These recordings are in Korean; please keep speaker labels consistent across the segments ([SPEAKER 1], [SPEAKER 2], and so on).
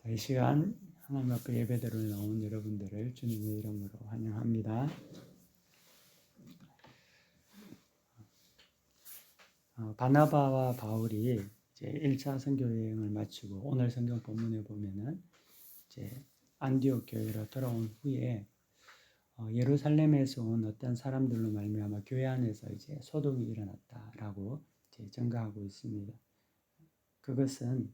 [SPEAKER 1] 이 시간 하나님 앞에 예배드리러 나온 여러분들을 주님의 이름으로 환영합니다. 바나바와 바울이 이제 1차 선교 여행을 마치고 오늘 성경 본문에 보면은 이제 안디옥 교회로 돌아온 후에 예루살렘에서 온 어떤 사람들로 말미암아 교회 안에서 이제 소동이 일어났다라고 이제 증가하고 있습니다. 그것은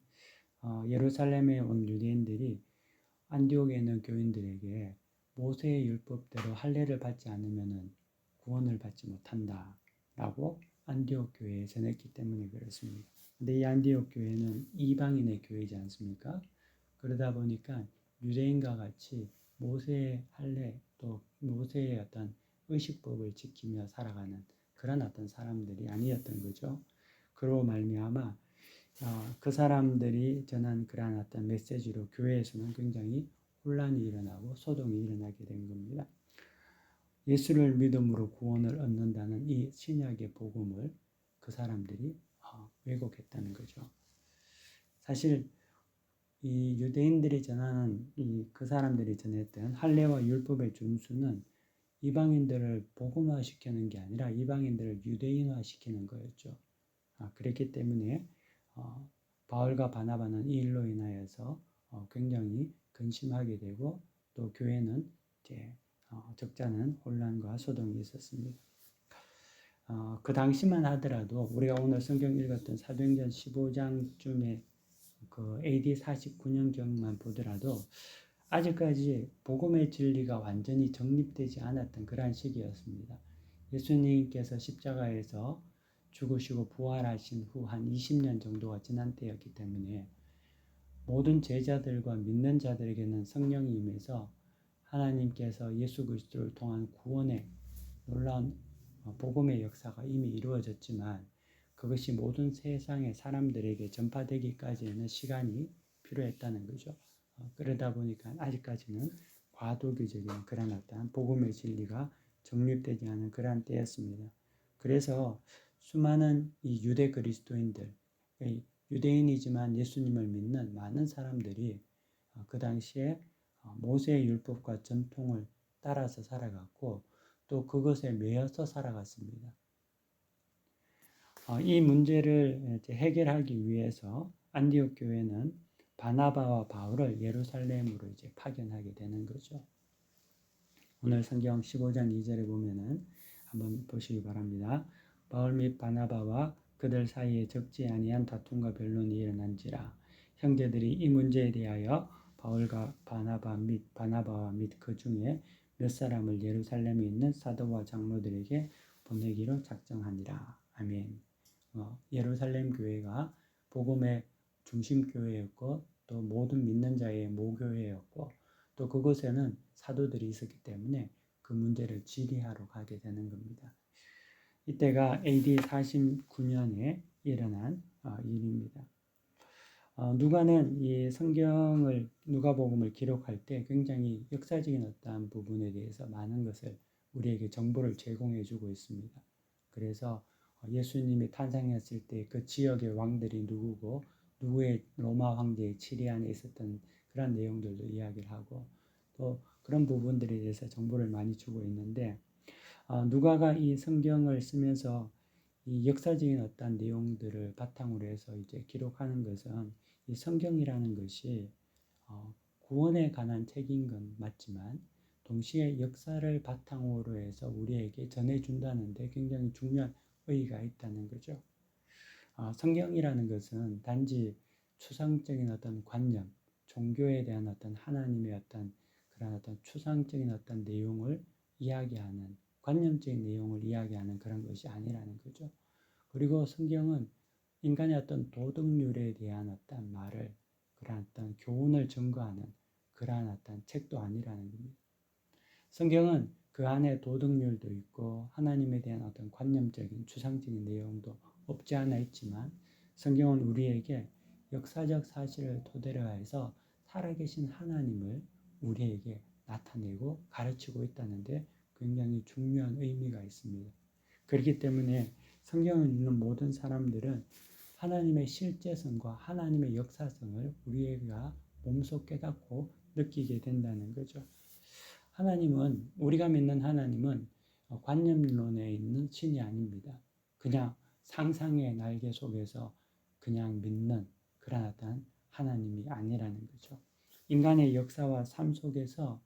[SPEAKER 1] 예루살렘에 온 유대인들이 안디옥에 있는 교인들에게 모세의 율법대로 할례를 받지 않으면 구원을 받지 못한다라고 안디옥 교회에 전했기 때문에 그렇습니다. 근데 이 안디옥 교회는 이방인의 교회이지 않습니까? 그러다 보니까 유대인과 같이 모세의 할례 또 모세의 어떤 의식법을 지키며 살아가는 그런 어떤 사람들이 아니었던 거죠. 그로 말미암아 그 사람들이 전한 그러한 어떤 메시지로 교회에서는 굉장히 혼란이 일어나고 소동이 일어나게 된 겁니다. 예수를 믿음으로 구원을 얻는다는 이 신약의 복음을 그 사람들이 왜곡했다는 거죠. 사실 이 유대인들이 전하는 그 사람들이 전했던 할례와 율법의 준수는 이방인들을 복음화시키는 게 아니라 이방인들을 유대인화시키는 거였죠. 그랬기 때문에 바울과 바나바는 이 일로 인하여서 굉장히 근심하게 되고 또 교회는 이제 적잖은 혼란과 소동이 있었습니다. 그 당시만 하더라도 우리가 오늘 성경 읽었던 사도행전 15장쯤에 그 AD 49년경만 보더라도 아직까지 복음의 진리가 완전히 정립되지 않았던 그러한 시기였습니다. 예수님께서 십자가에서 죽으시고 부활하신 후 한 20년 정도가 지난 때였기 때문에 모든 제자들과 믿는 자들에게는 성령이 임해서 하나님께서 예수 그리스도를 통한 구원의 놀라운 복음의 역사가 이미 이루어졌지만 그것이 모든 세상의 사람들에게 전파되기까지는 시간이 필요했다는 거죠. 그러다 보니까 아직까지는 과도기적인 그런 어떤 복음의 진리가 정립되지 않은 그러한 때였습니다. 그래서 수많은 이 유대 그리스도인들, 유대인이지만 예수님을 믿는 많은 사람들이 그 당시에 모세의 율법과 전통을 따라서 살아갔고 또 그것에 매여서 살아갔습니다. 이 문제를 해결하기 위해서 안디옥 교회는 바나바와 바울을 예루살렘으로 이제 파견하게 되는 거죠. 오늘 성경 15장 2절에 보면은 한번 보시기 바랍니다. 바울 및 바나바와 그들 사이에 적지 아니한 다툼과 변론이 일어난지라 형제들이 이 문제에 대하여 바울과 바나바와 및 그 중에 몇 사람을 예루살렘에 있는 사도와 장로들에게 보내기로 작정하니라. 아멘. 예루살렘 교회가 복음의 중심 교회였고 또 모든 믿는 자의 모교회였고 또 그곳에는 사도들이 있었기 때문에 그 문제를 질의하러 가게 되는 겁니다. 이때가 AD 49년에 일어난 일입니다. 누가는 이 성경을 누가복음을 기록할 때 굉장히 역사적인 어떤 부분에 대해서 많은 것을 우리에게 정보를 제공해 주고 있습니다. 그래서 예수님이 탄생했을 때 그 지역의 왕들이 누구고 누구의 로마 황제의 치리 안에 있었던 그런 내용들도 이야기를 하고 또 그런 부분들에 대해서 정보를 많이 주고 있는데 누가가 이 성경을 쓰면서 이 역사적인 어떤 내용들을 바탕으로 해서 이제 기록하는 것은 이 성경이라는 것이 구원에 관한 책인 건 맞지만 동시에 역사를 바탕으로 해서 우리에게 전해준다는데 굉장히 중요한 의의가 있다는 거죠. 성경이라는 것은 단지 추상적인 어떤 관념, 종교에 대한 어떤 하나님의 어떤 그런 어떤 추상적인 어떤 내용을 이야기하는 관념적인 내용을 이야기하는 그런 것이 아니라는 거죠. 그리고 성경은 인간의 어떤 도덕률에 대한 어떤 말을 그러한 어떤 교훈을 증거하는 그러한 어떤 책도 아니라는 겁니다. 성경은 그 안에 도덕률도 있고 하나님에 대한 어떤 관념적인 추상적인 내용도 없지 않아 있지만 성경은 우리에게 역사적 사실을 토대로 해서 살아계신 하나님을 우리에게 나타내고 가르치고 있다는데 굉장히 중요한 의미가 있습니다. 그렇기 때문에 성경을 읽는 모든 사람들은 하나님의 실제성과 하나님의 역사성을 우리가 몸소 깨닫고 느끼게 된다는 거죠. 하나님은, 우리가 믿는 하나님은 관념론에 있는 신이 아닙니다. 그냥 상상의 날개 속에서 그냥 믿는 그런 어떤 하나님이 아니라는 거죠. 인간의 역사와 삶 속에서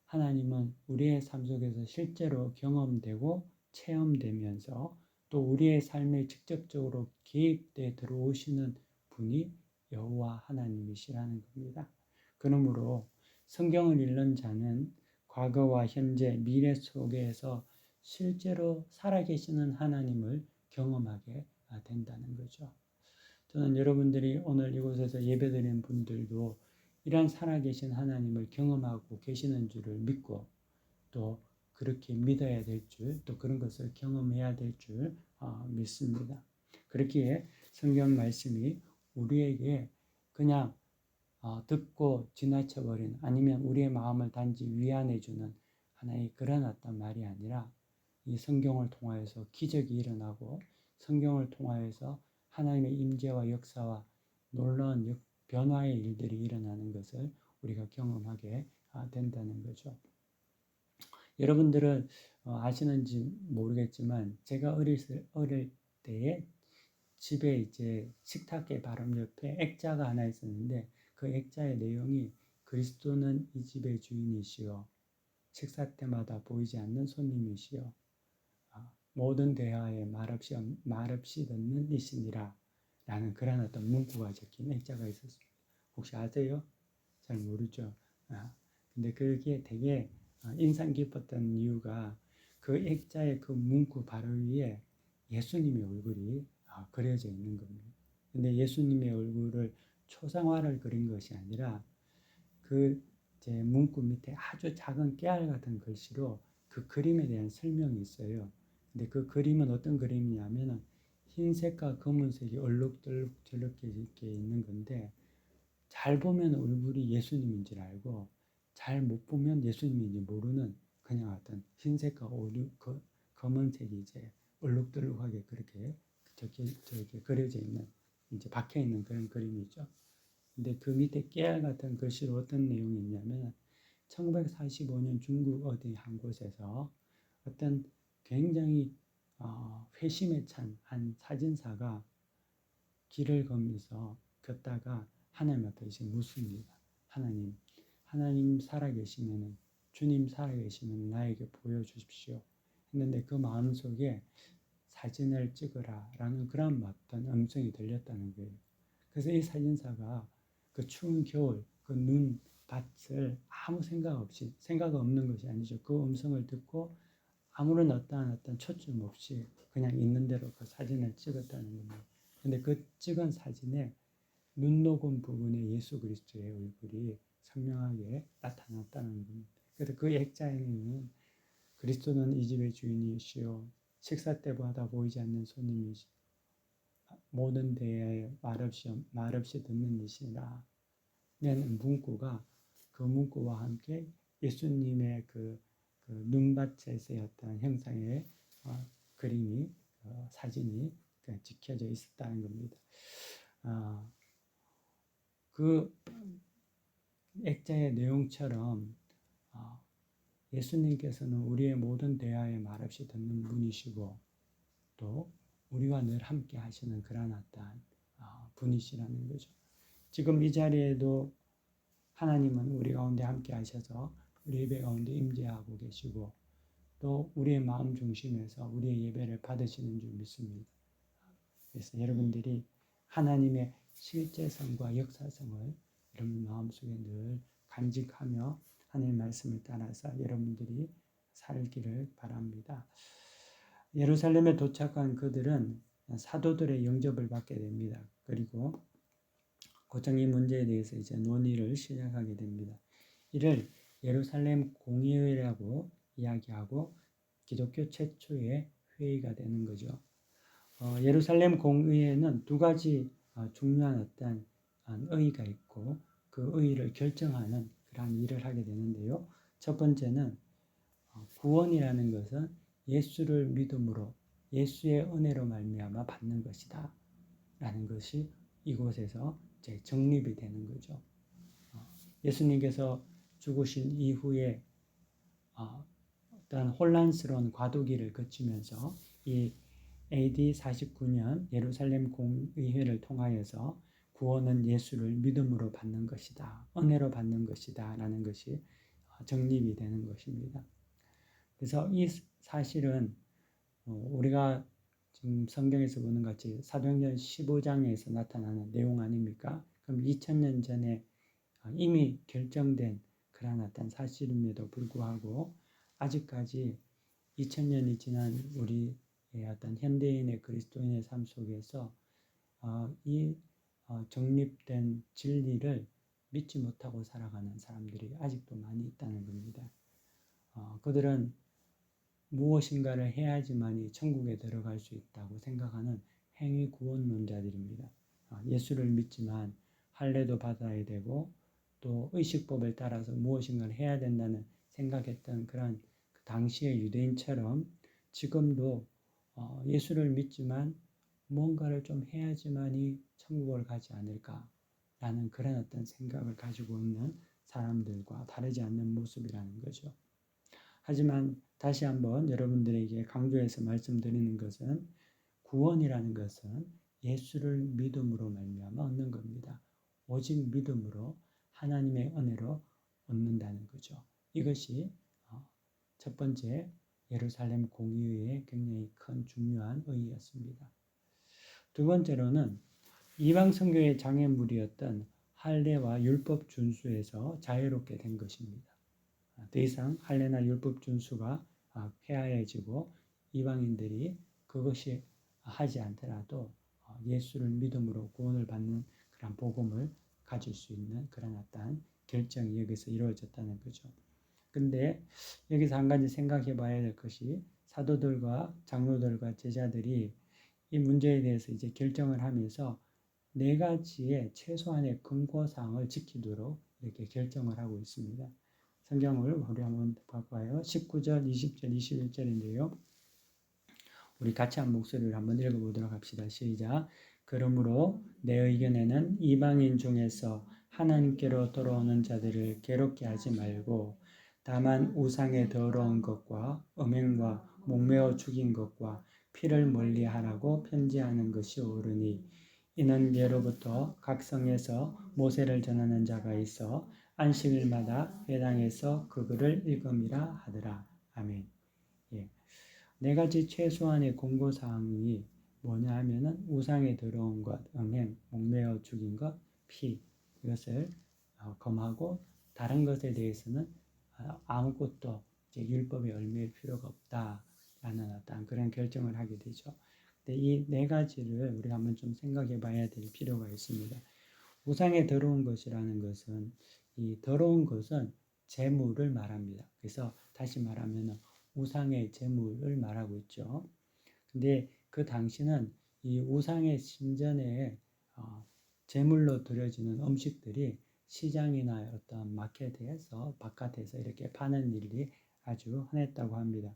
[SPEAKER 1] 하나님은 우리의 삶 속에서 실제로 경험되고 체험되면서 또 우리의 삶에 직접적으로 개입돼 들어오시는 분이 여호와 하나님이시라는 겁니다. 그러므로 성경을 읽는 자는 과거와 현재, 미래 속에서 실제로 살아계시는 하나님을 경험하게 된다는 거죠. 저는 여러분들이 오늘 이곳에서 예배드리는 분들도 이러한 살아계신 하나님을 경험하고 계시는 줄을 믿고 또 그렇게 믿어야 될 줄, 또 그런 것을 경험해야 될 줄 믿습니다. 그렇기에 성경 말씀이 우리에게 그냥 듣고 지나쳐버린, 아니면 우리의 마음을 단지 위안해주는 하나의 그런 어떤 말이 아니라 이 성경을 통하여서 기적이 일어나고 성경을 통하여서 하나님의 임재와 역사와 놀라운 변화의 일들이 일어나는 것을 우리가 경험하게 된다는 거죠. 여러분들은 아시는지 모르겠지만 제가 어릴 때에 집에 이제 식탁의 바로 옆에 액자가 하나 있었는데 그 액자의 내용이 그리스도는 이 집의 주인이시여 식사 때마다 보이지 않는 손님이시여 모든 대화에 말없이 듣는 이시니라 라는 그런 어떤 문구가 적힌 액자가 있었습니다. 혹시 아세요? 잘 모르죠. 근데 그게 되게 인상 깊었던 이유가 그 액자의 그 문구 바로 위에 예수님의 얼굴이 그려져 있는 겁니다. 근데 예수님의 얼굴을 초상화를 그린 것이 아니라 그 제 문구 밑에 아주 작은 깨알 같은 글씨로 그 그림에 대한 설명이 있어요. 근데 그 그림은 어떤 그림이냐면 흰색과 검은색이 얼룩덜룩 저렇게 이렇게 있는 건데 잘 보면 얼굴이 예수님인 줄 알고 잘 못 보면 예수님인지 모르는 그냥 어떤 흰색과 검은색이 이제 얼룩덜룩하게 그렇게 저렇게 그려져 있는, 이제 박혀 있는 그런 그림이죠. 근데 그 밑에 깨알 같은 글씨로 어떤 내용이 있냐면 1945년 중국 어디 한 곳에서 어떤 굉장히 회심에 찬 한 사진사가 길을 걷다가 하나님 앞에 이제 묻습니다. 하나님 살아계시면, 주님 살아계시면 나에게 보여주십시오. 했는데 그 마음속에 사진을 찍으라 라는 그런 어떤 음성이 들렸다는 거예요. 그래서 이 사진사가 그 추운 겨울 그 눈밭을 아무 생각 없는 것이 아니죠. 그 음성을 듣고 아무런 어떤 초점 없이 그냥 있는 대로 그 사진을 찍었다는 겁니다. 근데 그 찍은 사진에 눈 녹은 부분에 예수 그리스도의 얼굴이 선명하게 나타났다는 겁니다. 그래서 그 액자에는 그리스도는 이 집의 주인이시요 식사 때마다 보이지 않는 손님이시 모든 데에 말없이 듣는 이시라 라는 문구가, 그 문구와 함께 예수님의 그 눈밭에서의 어떤 형상의 그림이 사진이 찍혀져 있었다는 겁니다. 그 액자의 내용처럼 예수님께서는 우리의 모든 대화에 말없이 듣는 분이시고 또 우리와 늘 함께 하시는 그런 어떠한 분이시라는 거죠. 지금 이 자리에도 하나님은 우리 가운데 함께 하셔서 우리 예배 가운데 임재하고 계시고 또 우리의 마음 중심에서 우리의 예배를 받으시는 줄 믿습니다. 그래서 여러분들이 하나님의 실제성과 역사성을 여러분 마음속에 늘 간직하며 하나님의 말씀을 따라서 여러분들이 살기를 바랍니다. 예루살렘에 도착한 그들은 사도들의 영접을 받게 됩니다. 그리고 고정 이 문제에 대해서 이제 논의를 시작하게 됩니다. 이를 예루살렘 공의회라고 이야기하고 기독교 최초의 회의가 되는 거죠. 예루살렘 공의회는 두 가지 중요한 어떤 의의가 있고 그 의의를 결정하는 그러한 일을 하게 되는데요. 첫 번째는 구원이라는 것은 예수를 믿음으로 예수의 은혜로 말미암아 받는 것이다 라는 것이 이곳에서 이제 정립이 되는 거죠. 예수님께서 죽으신 이후에 어떤 혼란스러운 과도기를 거치면서 이 AD 49년 예루살렘 공의회를 통하여서 구원은 예수를 믿음으로 받는 것이다. 은혜로 받는 것이다. 라는 것이 정립이 되는 것입니다. 그래서 이 사실은 우리가 지금 성경에서 보는 같이 사도행전 15장에서 나타나는 내용 아닙니까? 그럼 2000년 전에 이미 결정된 그러한 어떤 사실임에도 불구하고 아직까지 2000년이 지난 우리의 어떤 현대인의 그리스도인의 삶 속에서 이 정립된 진리를 믿지 못하고 살아가는 사람들이 아직도 많이 있다는 겁니다. 그들은 무엇인가를 해야지만이 천국에 들어갈 수 있다고 생각하는 행위 구원론자들입니다. 예수를 믿지만 할례도 받아야 되고 또 의식법을 따라서 무엇인가를 해야 된다는 생각했던 그런 그 당시의 유대인처럼 지금도 예수를 믿지만 무언가를 좀 해야지만이 천국을 가지 않을까라는 그런 어떤 생각을 가지고 있는 사람들과 다르지 않는 모습이라는 거죠. 하지만 다시 한번 여러분들에게 강조해서 말씀드리는 것은 구원이라는 것은 예수를 믿음으로 말미암아 얻는 겁니다. 오직 믿음으로 하나님의 은혜로 얻는다는 거죠. 이것이 첫 번째 예루살렘 공의회의 굉장히 큰 중요한 의의였습니다. 두 번째로는 이방 선교의 장애물이었던 할례와 율법 준수에서 자유롭게 된 것입니다. 더 이상 할례나 율법 준수가 폐하해지고 이방인들이 그것이 하지 않더라도 예수를 믿음으로 구원을 받는 그런 복음을 가질 수 있는 그런 어떤 결정이 여기서 이루어졌다는 거죠. 근데 여기서 한 가지 생각해 봐야 될 것이 사도들과 장로들과 제자들이 이 문제에 대해서 이제 결정을 하면서 네 가지의 최소한의 근거사항을 지키도록 이렇게 결정을 하고 있습니다. 성경을 우리 한번 볼까요? 19절, 20절, 21절인데요. 우리 같이 한 목소리를 한번 읽어보도록 합시다. 시작. 그러므로 내 의견에는 이방인 중에서 하나님께로 돌아오는 자들을 괴롭게 하지 말고 다만 우상의 더러운 것과 음행과 목매어 죽인 것과 피를 멀리하라고 편지하는 것이 옳으니 이는 예로부터 각 성에서 모세를 전하는 자가 있어 안식일마다 회당에서 그 글을 읽음이라 하더라. 아멘. 예. 네 가지 최소한의 공고사항이 뭐냐 하면은 우상에 들어온 것, 음행, 목매어 죽인 것, 피 이것을 검하고 다른 것에 대해서는 아무것도 이제 율법에 얽매일 필요가 없다라는 어떤 그런 결정을 하게 되죠. 근데 이 네 가지를 우리가 한번 좀 생각해 봐야 될 필요가 있습니다. 우상에 더러운 것이라는 것은 이 더러운 것은 재물을 말합니다. 그래서 다시 말하면 우상의 재물을 말하고 있죠. 근데 그 당시는 이 우상의 신전에 재물로 드려지는 음식들이 시장이나 어떤 마켓에서 바깥에서 이렇게 파는 일이 아주 흔했다고 합니다.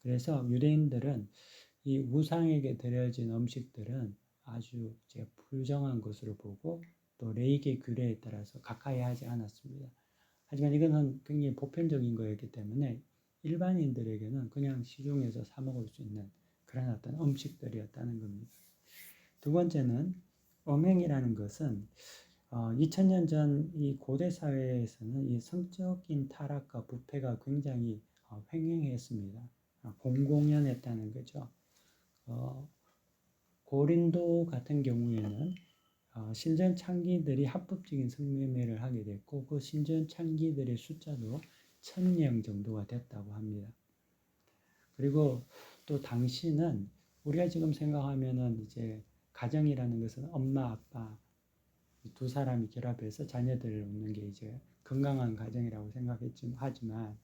[SPEAKER 1] 그래서 유대인들은 이 우상에게 드려진 음식들은 아주 불정한 것으로 보고 또 레이기 규례에 따라서 가까이 하지 않았습니다. 하지만 이것은 굉장히 보편적인 거였기 때문에 일반인들에게는 그냥 시중에서 사 먹을 수 있는 그런 어떤 음식들이었다는 겁니다. 두 번째는 음행이라는 것은 2000년 전 이 고대 사회에서는 이 성적인 타락과 부패가 굉장히 횡행했습니다. 공공연했다는 거죠. 고린도 같은 경우에는 신전 창기들이 합법적인 성매매를 하게 됐고 그 신전 창기들의 숫자도 1000명 정도가 됐다고 합니다. 그리고 또 당시는 우리가 지금 생각하면은 이제 가정이라는 것은 엄마, 아빠 두 사람이 결합해서 자녀들을 얻는 게 이제 건강한 가정이라고 하지만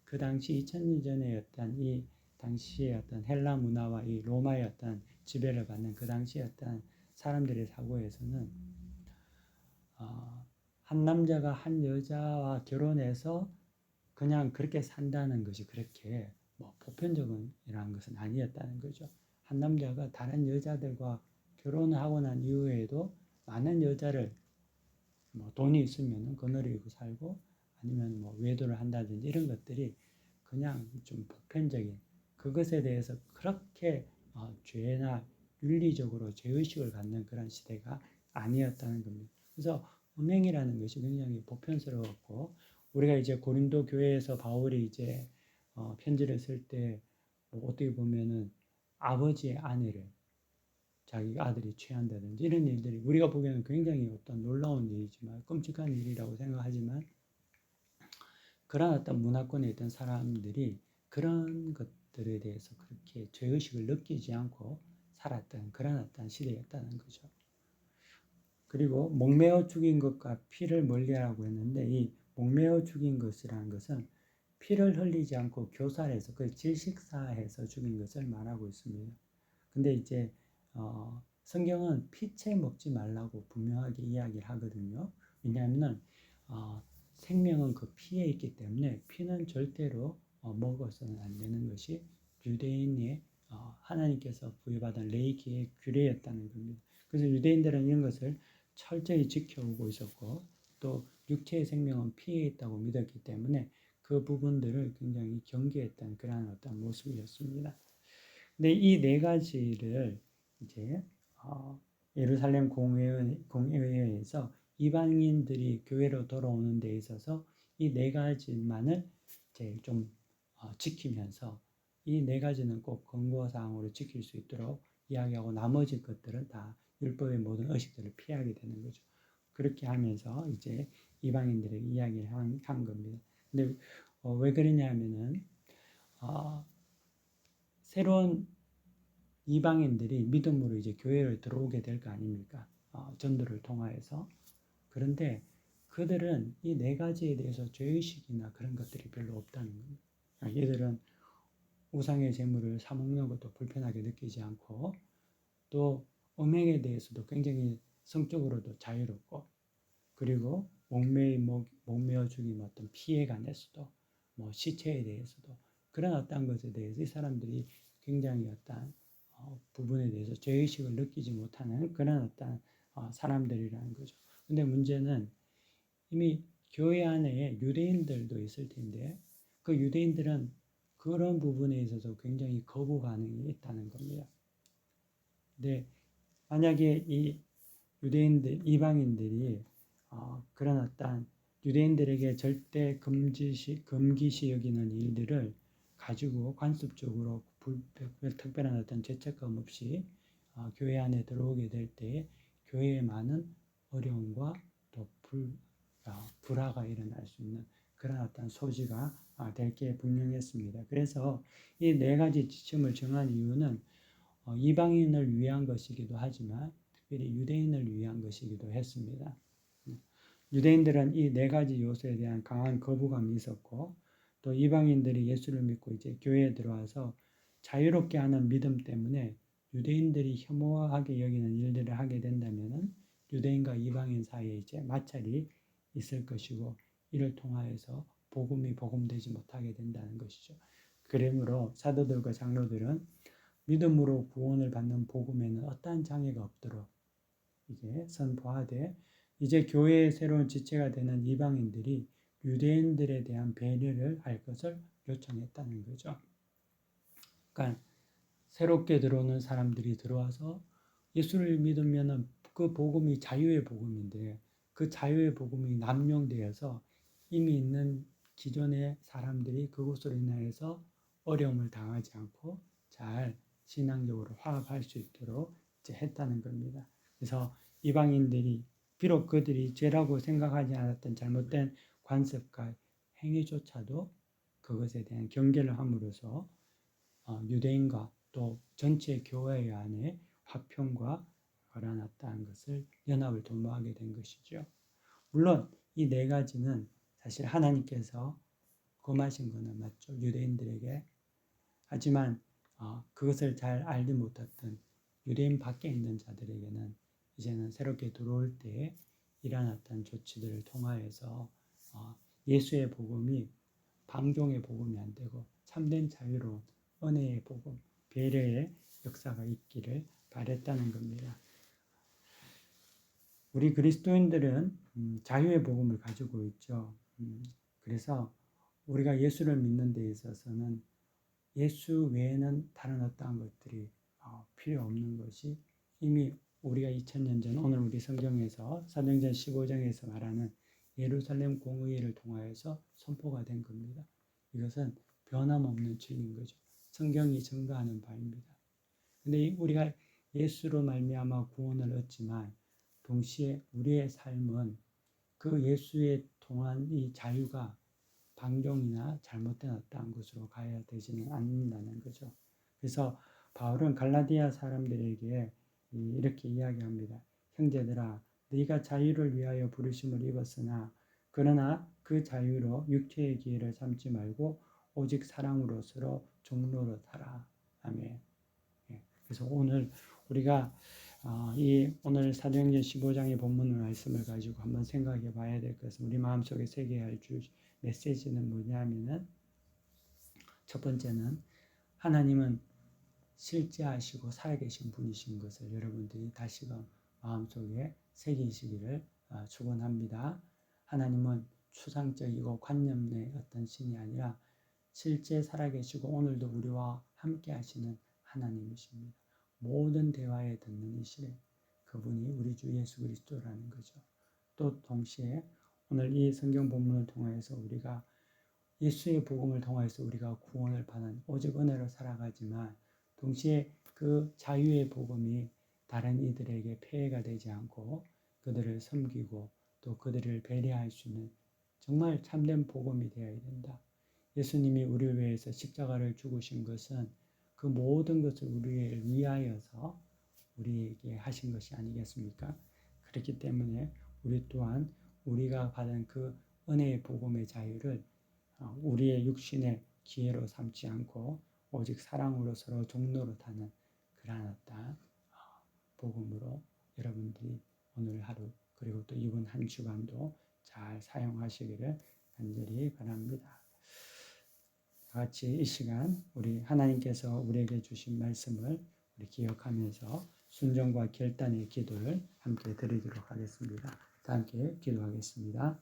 [SPEAKER 1] 그 당시 2000년 전에 어떤 이 당시의 어떤 헬라 문화와 이 로마의 어떤 지배를 받는 그 당시의 어떤 사람들의 사고에서는 한 남자가 한 여자와 결혼해서 그냥 그렇게 산다는 것이 그렇게 보편적이라는 것은 아니었다는 거죠. 한 남자가 다른 여자들과 결혼을 하고 난 이후에도 많은 여자를 뭐 돈이 있으면 거느리고 살고 아니면 뭐 외도를 한다든지 이런 것들이 그냥 좀 보편적인 그것에 대해서 그렇게 죄나 윤리적으로 죄의식을 갖는 그런 시대가 아니었다는 겁니다. 그래서 음행이라는 것이 굉장히 보편스러웠고 우리가 이제 고린도 교회에서 바울이 이제 편지를 쓸 때 뭐 어떻게 보면은 아버지의 아내를 자기 아들이 취한다든지 이런 일들이 우리가 보기에는 굉장히 어떤 놀라운 일이지만 끔찍한 일이라고 생각하지만 그런 어떤 문화권에 있던 사람들이 그런 것들에 대해서 그렇게 죄의식을 느끼지 않고 살았던 그런 어떤 시대였다는 거죠. 그리고 목매어 죽인 것과 피를 멀리하라고 했는데 이 목매어 죽인 것이라는 것은 피를 흘리지 않고 교살해서 그 질식사해서 죽인 것을 말하고 있습니다. 근데 이제 성경은 피채 먹지 말라고 분명하게 이야기를 하거든요. 왜냐하면 생명은 그 피에 있기 때문에 피는 절대로 먹어서는 안 되는 것이 유대인의 하나님께서 부여받은 레위기의 규례였다는 겁니다. 그래서 유대인들은 이런 것을 철저히 지켜오고 있었고 또 육체의 생명은 피에 있다고 믿었기 때문에 그 부분들을 굉장히 경계했던 그러한 어떤 모습이었습니다. 근데 이 네 가지를 이제 예루살렘 공회에서 이방인들이 교회로 돌아오는 데 있어서 이 네 가지만을 이제 좀 지키면서 이 네 가지는 꼭 권고사항으로 지킬 수 있도록 이야기하고 나머지 것들은 다 율법의 모든 의식들을 피하게 되는 거죠. 그렇게 하면서 이제 이방인들에게 이야기를 한 겁니다. 근데 왜 그러냐면은 새로운 이방인들이 믿음으로 이제 교회를 들어오게 될 거 아닙니까? 전도를 통하여서. 그런데 그들은 이 네 가지에 대해서 죄의식이나 그런 것들이 별로 없다는 겁니다. 얘들은 우상의 제물을 사먹는 것도 불편하게 느끼지 않고 또 음행에 대해서도 굉장히 성적으로도 자유롭고 그리고 목매어 죽임 어떤 피해 관해서도 뭐 시체에 대해서도 그런 어떤 것에 대해서 이 사람들이 굉장히 어떤 부분에 대해서 죄의식을 느끼지 못하는 그런 어떤 사람들이라는 거죠. 근데 문제는 이미 교회 안에 유대인들도 있을 텐데 그 유대인들은 그런 부분에 있어서 굉장히 거부 반응이 있다는 겁니다. 근데 만약에 이 유대인들, 이방인들이 그런 어떤 유대인들에게 절대 금기시 여기는 일들을 가지고 관습적으로 특별한 어떤 죄책감 없이 교회 안에 들어오게 될 때 교회에 많은 어려움과 또 불화가 일어날 수 있는 그런 어떤 소지가 될 게 분명했습니다. 그래서 이 네 가지 지침을 정한 이유는 이방인을 위한 것이기도 하지만 특별히 유대인을 위한 것이기도 했습니다. 유대인들은 이 네 가지 요소에 대한 강한 거부감이 있었고 또 이방인들이 예수를 믿고 이제 교회에 들어와서 자유롭게 하는 믿음 때문에 유대인들이 혐오하게 여기는 일들을 하게 된다면은 유대인과 이방인 사이에 이제 마찰이 있을 것이고 이를 통하여서 복음이 복음되지 못하게 된다는 것이죠. 그러므로 사도들과 장로들은 믿음으로 구원을 받는 복음에는 어떠한 장애가 없도록 이제 선포하되 이제 교회의 새로운 지체가 되는 이방인들이 유대인들에 대한 배려를 할 것을 요청했다는 거죠. 그러니까 새롭게 들어오는 사람들이 들어와서 예수를 믿으면 그 복음이 자유의 복음인데 그 자유의 복음이 남용되어서 이미 있는 기존의 사람들이 그것으로 인하여서 어려움을 당하지 않고 잘 신앙적으로 화합할 수 있도록 이제 했다는 겁니다. 그래서 이방인들이 비록 그들이 죄라고 생각하지 않았던 잘못된 관습과 행위조차도 그것에 대한 경계를 함으로써 유대인과 또 전체 교회 안에 화평과 걸어놨다는 것을 연합을 도모하게 된 것이죠. 물론 이 네 가지는 사실 하나님께서 금하신 것은 맞죠. 유대인들에게. 하지만 그것을 잘 알지 못했던 유대인 밖에 있는 자들에게는 이제는 새롭게 들어올 때 이러한 어떤 조치들을 통하여서 예수의 복음이 방종의 복음이 안 되고 참된 자유로운 은혜의 복음, 배려의 역사가 있기를 바랬다는 겁니다. 우리 그리스도인들은 자유의 복음을 가지고 있죠. 그래서 우리가 예수를 믿는 데 있어서는 예수 외에는 다른 어떠한 것들이 필요 없는 것이 이미 우리가 2000년 전 오늘 우리 성경에서 사도행전 15장에서 말하는 예루살렘 공의회를 통하여서 선포가 된 겁니다. 이것은 변함없는 진리인 거죠. 성경이 증거하는 바입니다. 근데 우리가 예수로 말미암아 구원을 얻지만 동시에 우리의 삶은 그 예수에 통한 이 자유가 방종이나 잘못된 어떠한 것으로 가야 되지는 않는다는 거죠. 그래서 바울은 갈라디아 사람들에게 이렇게 이야기합니다. 형제들아, 너희가 자유를 위하여 부르심을 입었으나 그러나 그 자유로 육체의 기회를 삼지 말고 오직 사랑으로 서로 종로로 살아. 아멘. 그래서 오늘 우리가 이 오늘 사도행전 15장의 본문 말씀을 가지고 한번 생각해 봐야 될 것은 우리 마음속에 새겨야 할 메시지는 뭐냐면은 첫 번째는 하나님은 실제하시고 살아계신 분이신 것을 여러분들이 다시금 마음속에 새기시기를 축원합니다. 하나님은 추상적이고 관념의 어떤 신이 아니라 실제 살아계시고 오늘도 우리와 함께 하시는 하나님이십니다. 모든 대화에 듣는 이시래 그분이 우리 주 예수 그리스도라는 거죠. 또 동시에 오늘 이 성경 본문을 통해서 우리가 예수의 복음을 통해서 우리가 구원을 받는 오직 은혜로 살아가지만 동시에 그 자유의 복음이 다른 이들에게 폐해가 되지 않고 그들을 섬기고 또 그들을 배려할 수 있는 정말 참된 복음이 되어야 된다. 예수님이 우리를 위해서 십자가를 죽으신 것은 그 모든 것을 우리를 위하여서 우리에게 하신 것이 아니겠습니까? 그렇기 때문에 우리 또한 우리가 받은 그 은혜의 복음의 자유를 우리의 육신의 기회로 삼지 않고 오직 사랑으로 서로 종로로 타는 그러한 어떤 복음으로 여러분들이 오늘 하루 그리고 또 이번 한 주간도 잘 사용하시기를 간절히 바랍니다. 같이 이 시간 우리 하나님께서 우리에게 주신 말씀을 우리 기억하면서 순종과 결단의 기도를 함께 드리도록 하겠습니다. 다 함께 기도하겠습니다.